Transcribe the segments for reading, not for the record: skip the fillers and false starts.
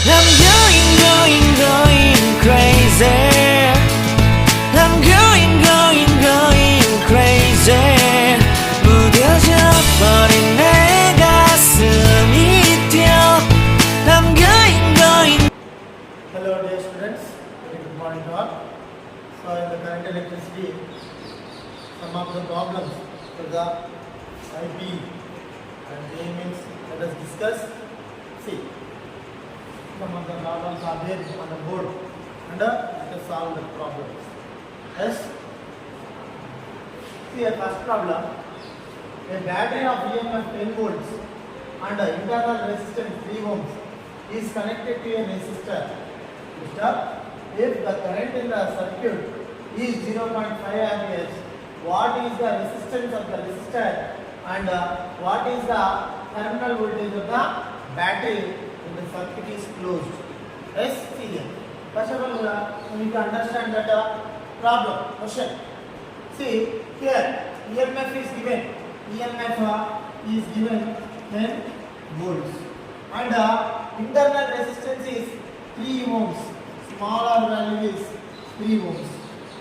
I'm going crazy. I'm going crazy. 무뎌져 버린 내 가슴이 뛰어. I'm going. Hello dear students, very good morning to all. So in the current electricity, some of the problems for the IP and means let us discuss. See, some of the problems are there on the board and let us solve the problems. Yes. See a first problem. A battery of EMF 10 volts and internal resistance 3 ohms is connected to a resistor. If the current in the circuit is 0.5 amperes, what is the resistance of the resistor and what is the terminal voltage of the battery when the circuit is closed? Yes, see here. First of all, we need to understand that problem question. See here, EMF is given. EMF is given 10 volts and internal resistance is 3 ohms. Smaller value is 3 ohms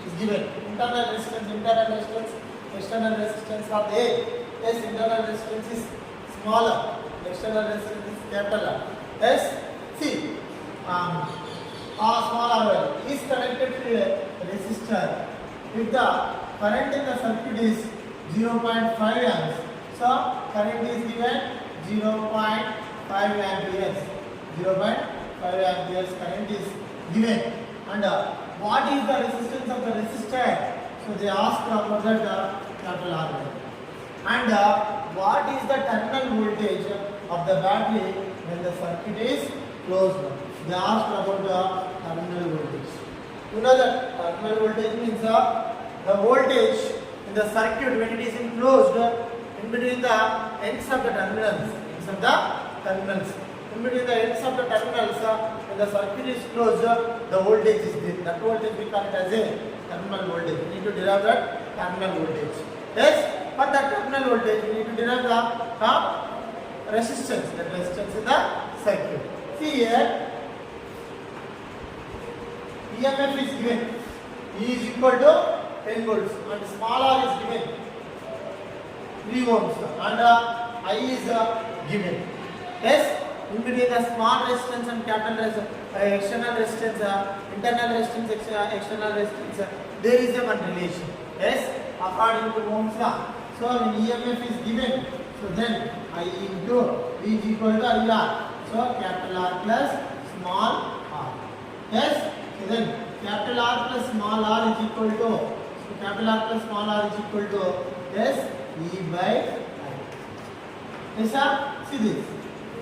is given. Internal resistance, external resistance are there. Yes, internal resistance is smaller, external resistance is capital R. Yes, see, smaller value is connected to a resistor. If the current in the circuit is 0.5 amps, so current is given 0.5 amperes. 0.5 amperes current is given. And what is the resistance of the resistor? So they ask about that capital R. And what is the terminal voltage of the battery when the circuit is closed? They ask about the terminal voltage. You know that terminal voltage means the voltage in the circuit when it is enclosed in between the ends of the terminals. In between the ends of the terminals, when the circuit is closed, the voltage is there. That voltage we call it as a terminal voltage. We need to derive that terminal voltage. Yes, for that terminal voltage, we need to derive the resistance. That resistance in the circuit. See here, EMF is given. E is equal to 10 volts and small r is given 3 ohms and I is given. Yes, in between the small resistance and capital resistance, external resistance, internal resistance, external resistance, there is a one relation. Yes, according to Ohm's law. So when EMF is given, so then I into V is equal to IR. So capital R plus small r. Yes, so then capital R plus small r is equal to, so capital R plus small r is equal to, yes, E by I. Yes sir, see this.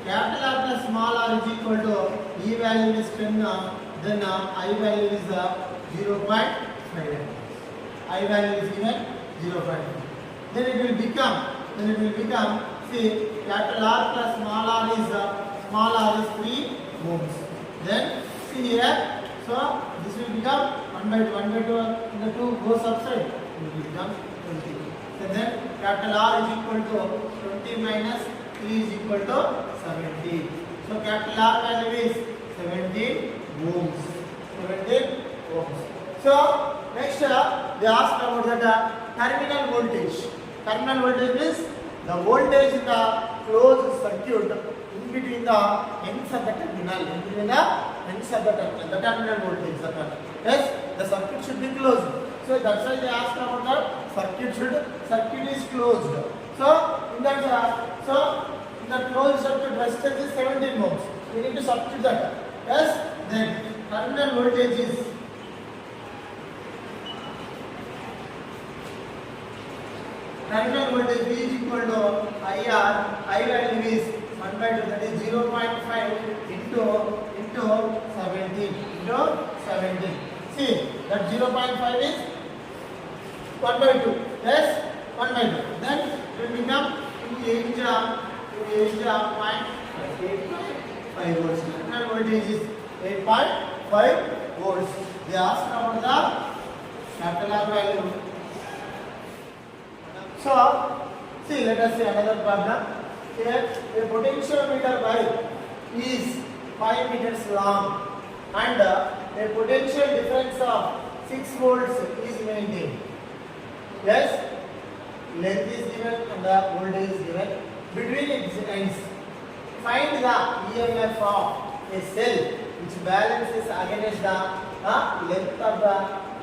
Capital R plus small r is equal to E value is 10, then I value is 0.5. I value is given 0.5. Then it will become, see, capital R plus small r is 3 ohms. Then see here, so this will become 1 by 2, and the 2 goes upside, it will become 20. And then capital R is equal to 20 minus 3 is equal to 70. So capital R value is 17 ohms. 17 ohms. So next they ask about the terminal voltage. Terminal voltage means the voltage in the closed circuit in between the ends of the terminal. The terminal voltage. Yes, the circuit should be closed. So that's why they ask about the circuit is closed. So in that closed circuit resistance is 17 ohms. We need to substitute that. Yes, then terminal voltage is V is equal to IR. I value is 1 by 2, that is 0.5 into 17. See, that 0.5 is 1 by 2. Yes, 1 by 2. Then it will become 2 8.5 volts. Terminal voltage is 8.5 volts. They ask about the capital R value. So, see, let us see another problem. Here, a potentiometer bulb is 5 meters long, and a potential difference of 6 volts is maintained. Yes, length is given and the voltage is given between its ends. Find the EMF of a cell which balances against the length of the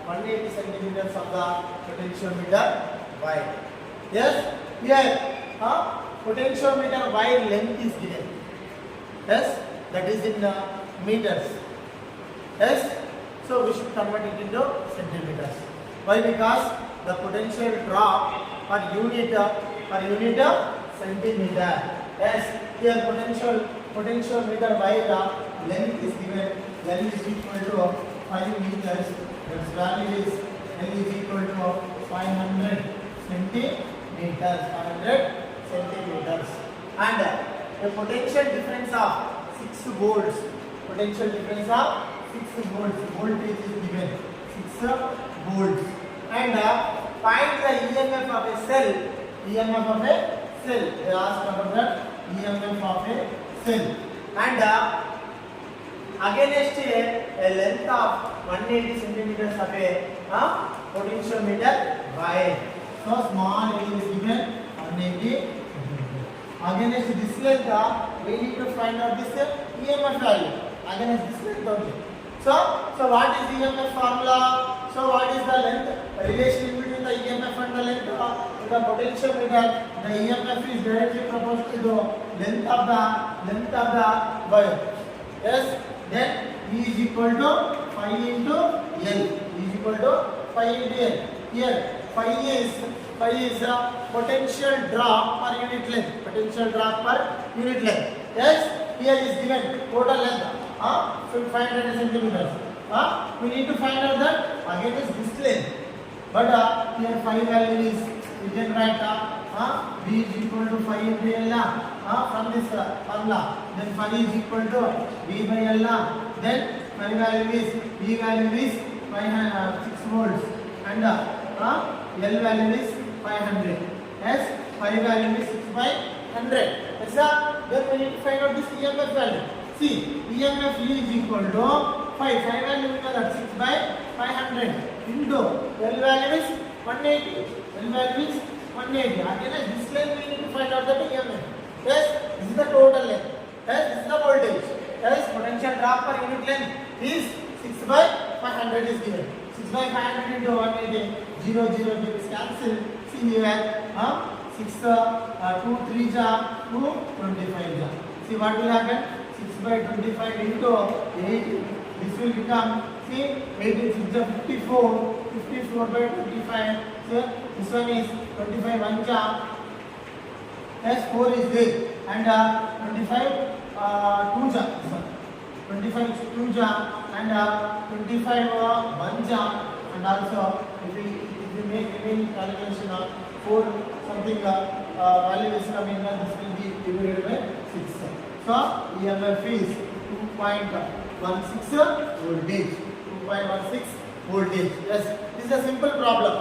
180 centimeters of the potentiometer wire. Yes, here potentiometer wire length is given. Yes, that is in meters. Yes, so we should convert it into centimeters. Why? Because the potential drop per unit centimeter. Yes, here potentiometer wire length is given. Length is equal to 5 meters. Its value is L is equal to 500 centimeters. 500 centimeters. And a potential difference of 6 volts. Potential difference of 6 volts. Voltage is given 6 volts. And find the EMF of a cell. EMF of a cell. They asked about the EMF of a cell. And against a length of 180 centimeters of a potentiometer wire. So small L is given 180 against this length. We need to find out this EMF value against this length only. So what is the EMF formula? So what is the length relation between the EMF and the length of the potentiometer? The EMF is directly proportional to the length of the wire. Yes, then E is equal to phi into L. E is equal to phi into L. Here phi is potential drop per unit length. Potential drop per unit length. Yes, here is given total length 500 centimeters. We need to find out that again is this length. But here phi value is, we can write V is equal to phi into L from this formula. Then phi is equal to V by L. Then phi value is, V value is 6 volts and L value is 500. Yes, phi value is 6 by 100. Yes, then we need to find out this EMF value. See, EMF E is equal to phi value is 6 by 500 into L value is 180. L value is 180. Again, this length we need to find out the EMF. Yes, this is the total length. Yes, this is the voltage. Yes, potential drop per unit length is 6 by 500 is given. 6 by 500 into 180. 0 gets cancelled. See here, 6 2 3 ja 2 25 ja. See what will happen? 6 by 25 into 8. This will become, see, 8 is 54. 54 by 25. So this one is 25 1 ja. Yes, 4 is there. And 25 2 ja. 25 2 ja and 25 1 ja. And also if we make remaining calculation of 4 something value is coming, this will be divided by 6. So EMF is 2.16 voltage. 2.16 voltage. Yes, this is a simple problem.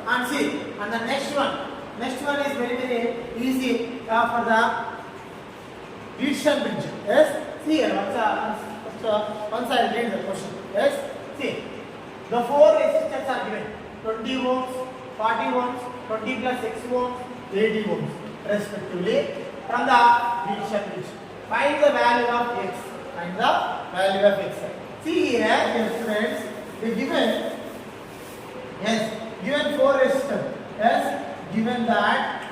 And see, and the next one is very easy for the Wheatstone bridge. Yes, see here once I read the question. Yes, see, the 4 resistors are given 20 ohms, 40 ohms, 20 plus 6 ohms, 80 ohms respectively from the Wheatstone bridge. Find the value of X. See here, dear friends, they given 4 resistors. Yes, given that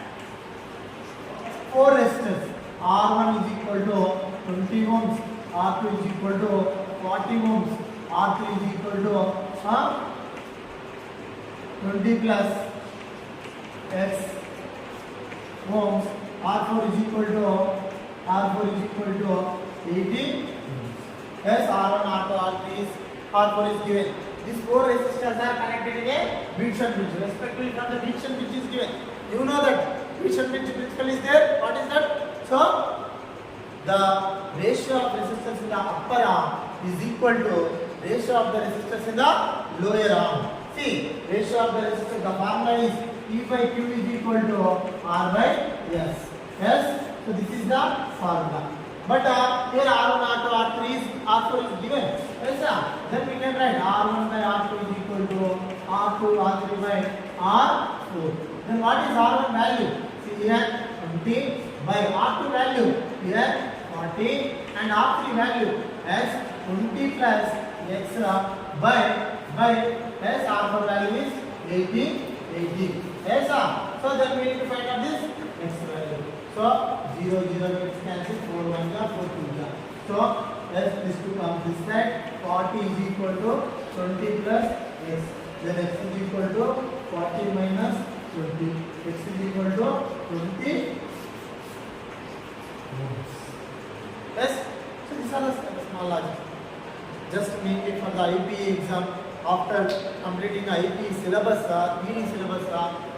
4 resistors. R1 is equal to 20 ohms, R2 is equal to 40 ohms, R3 is equal to 20 plus X ohms, R4 is equal to 80. Yes, R1, R2, R4 is given. These 4 resistors are connected in a Wheatstone bridge. Respectively from the Wheatstone bridge is given. You know that Wheatstone bridge principle is there. What is that? So the ratio of resistors in the upper arm is equal to ratio of the resistors in the lower arm. See, ratio of the resistors, the formula is E by Q is equal to R by S. Yes, so this is the formula. But here R1, R2, R3 is R4 is given. Yes, sir. Then we can write R1 by R2 is equal to R2, R3 by R4. Then what is R1 value? See here 20 by R2 value here 40 and R3 value as 20 plus x by yes R4 value is 80. Yes, sir. So then we need to find out this x value. So 0 gets cancelled, 4 1 4 2. So yes, this 2 comes this side. 40 is equal to 20 plus x. Then x is equal to 40 minus 20. X is equal to 20. Yes. So these are the small logic. Just make it for the IPA exam. After completing IP syllabus, ED syllabus,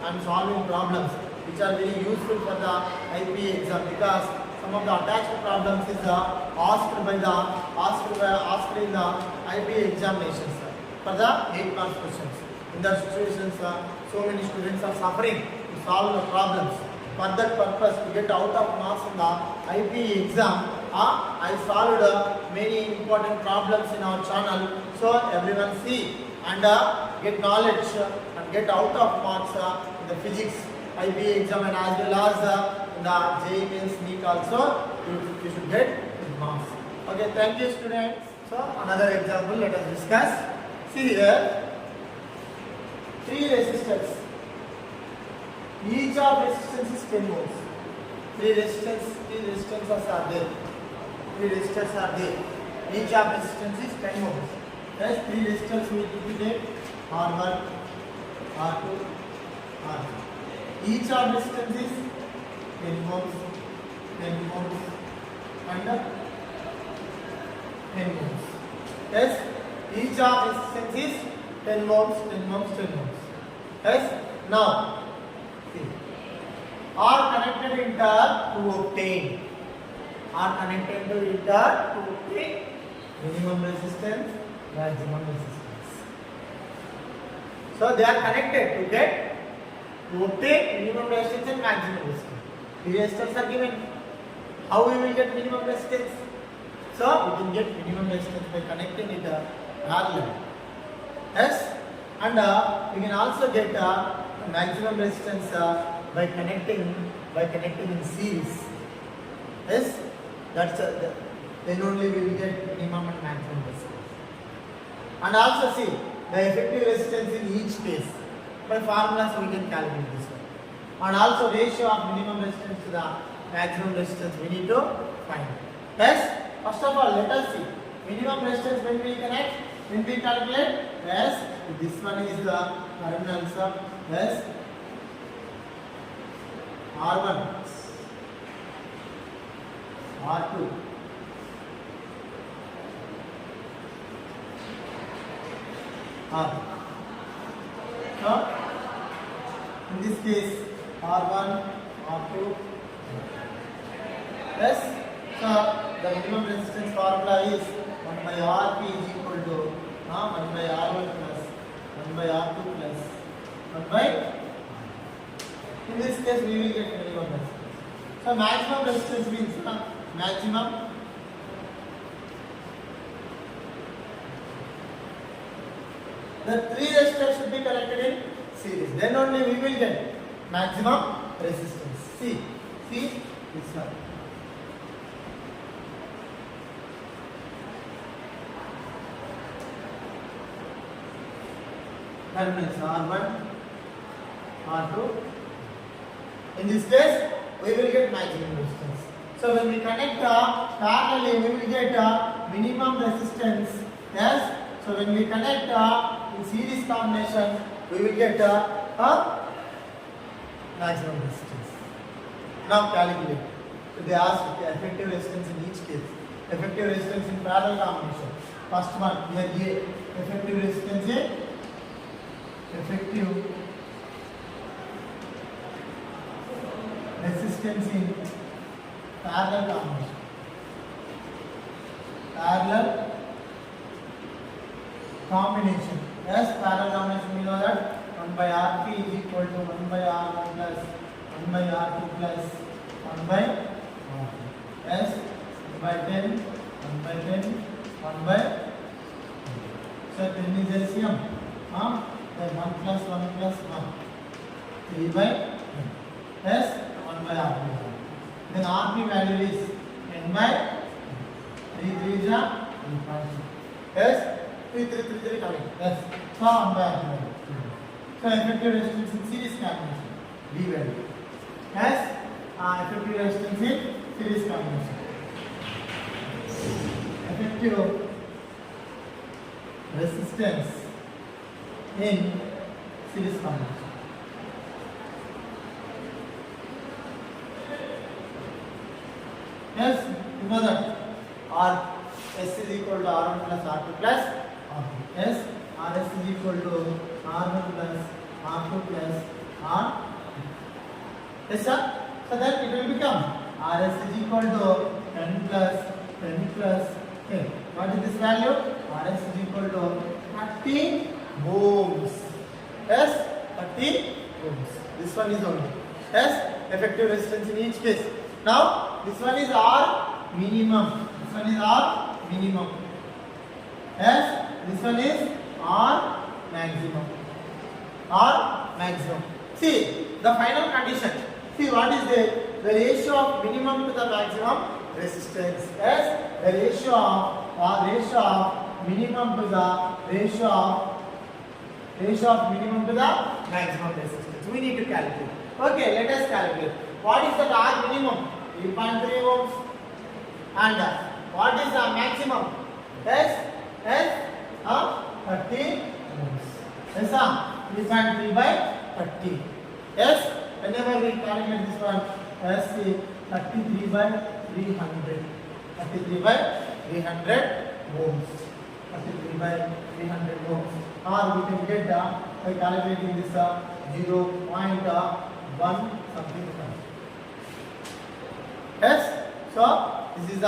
and solving problems which are very useful for the IPA exam, because some of the attached problems is asked in the IPA examinations for the 8 marks questions. In that situations, so many students are suffering to solve the problems. For that purpose, to get out of marks in the IPA exam, I solved many important problems in our channel. So everyone see and get knowledge and get out of marks in the physics IPA exam, and as well as in the JEE Mains NEET also you should get good marks. Okay, thank you students. So another example let us discuss. See here, 3 resistors. Each of resistance is 10 volts. 3 resistors are there. 3 resistors are there. Each of resistance is 10 volts. Yes, 3 resistors we take R1, R2, R3. Each of resistance is 10 volts, and 10 volts. Yes, each of resistance is 10 volts. Yes, now see, are connected in turn to obtain. Minimum resistance, maximum resistance. So they are connected to obtain minimum resistance and maximum resistance. The resistors are given. How we will get minimum resistance? So we can get minimum resistance by connecting it parallel. Yes, and we can also get maximum resistance by connecting in series. Yes, that's then only we will get minimum and maximum resistance. And also see the effective resistance in each case. By formulas we can calculate this one. And also ratio of minimum resistance to the maximum resistance we need to find. Yes, first of all let us see minimum resistance when we calculate. Yes, this one is the terminals of yes R1, R2, R3. So in this case R1, R2. Yes, so the minimum resistance formula is 1 by Rp is equal to 1 by R1 plus 1 by R2 plus 1 by. In this case we will get minimum resistance. So maximum resistance means maximum the 3 resistors should be connected in series. Then only we will get maximum resistance. See this one. Terminals R1, R2. In this case, we will get maximum resistance. So when we connect parallelly, we will get minimum resistance. Yes. So when we connect in series combination, we will get maximum resistance. Now calculate. So they ask the effective resistance in each case. Effective resistance in parallel combination. First one here A. Effective resistance A. Effective resistance in parallel combination. Parallel combination. Yes, parallel combination we know that 1 by Rp is equal to 1 by R1 plus 1 by R2 plus 1 by R2. Yes, 1 by 10, 1 by 10, 1 by, so 10 is LCM, then 1 plus 1 plus 1, 3 by 10, yes, 1 by RP. Then RP value is n by 3 3 is 3.2, yes, 3 3 3 3 coming, yes, so 1 by RP. So effective resistance in series combination, V value, yes, effective resistance in series combination. Effective resistance in series combination. Yes, you know that R S is equal to R1 plus R2 plus R2. Yes, RS is equal to R1 plus R2 plus R. Yes, sir. So then it will become RS is equal to 10 plus 10. What is this value? RS is equal to 30 ohms. Yes, 30 ohms. This one is only. Yes, effective resistance in each case. Now this one is R minimum. This one is R minimum. Yes, this one is R maximum. R maximum. See the final condition. See what is the ratio of minimum to the maximum resistance. Yes, the ratio of minimum to the ratio of minimum to the maximum resistance. We need to calculate. Okay, let us calculate. What is the R minimum? 3.3 ohms. And what is the maximum? Yes, 30 ohms. Yes, 3.3 by 30. Yes, whenever we calculate this one, yes, 33 by 300. 33 by 300 ohms. 33 by 300 ohms. Or we can get by calculating this 0.1 something. Yes, so this is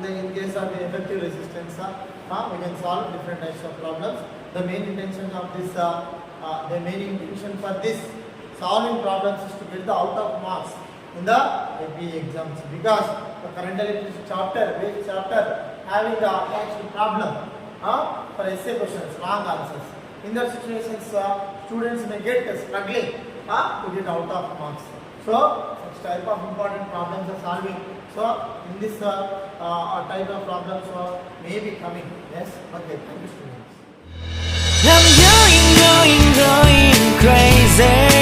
in case of the effective resistance, we can solve different types of problems. The main intention of this, the main intention for this solving problems is to get the out of marks in the AP exams, because the current electricity chapter, basic chapter, having the actual problem for essay questions, long answers. In that situations, students may get struggling to get out of marks. So such type of important problems are solving. So in this type of problems may be coming. Yes. Okay. Thank you, students. I'm going crazy.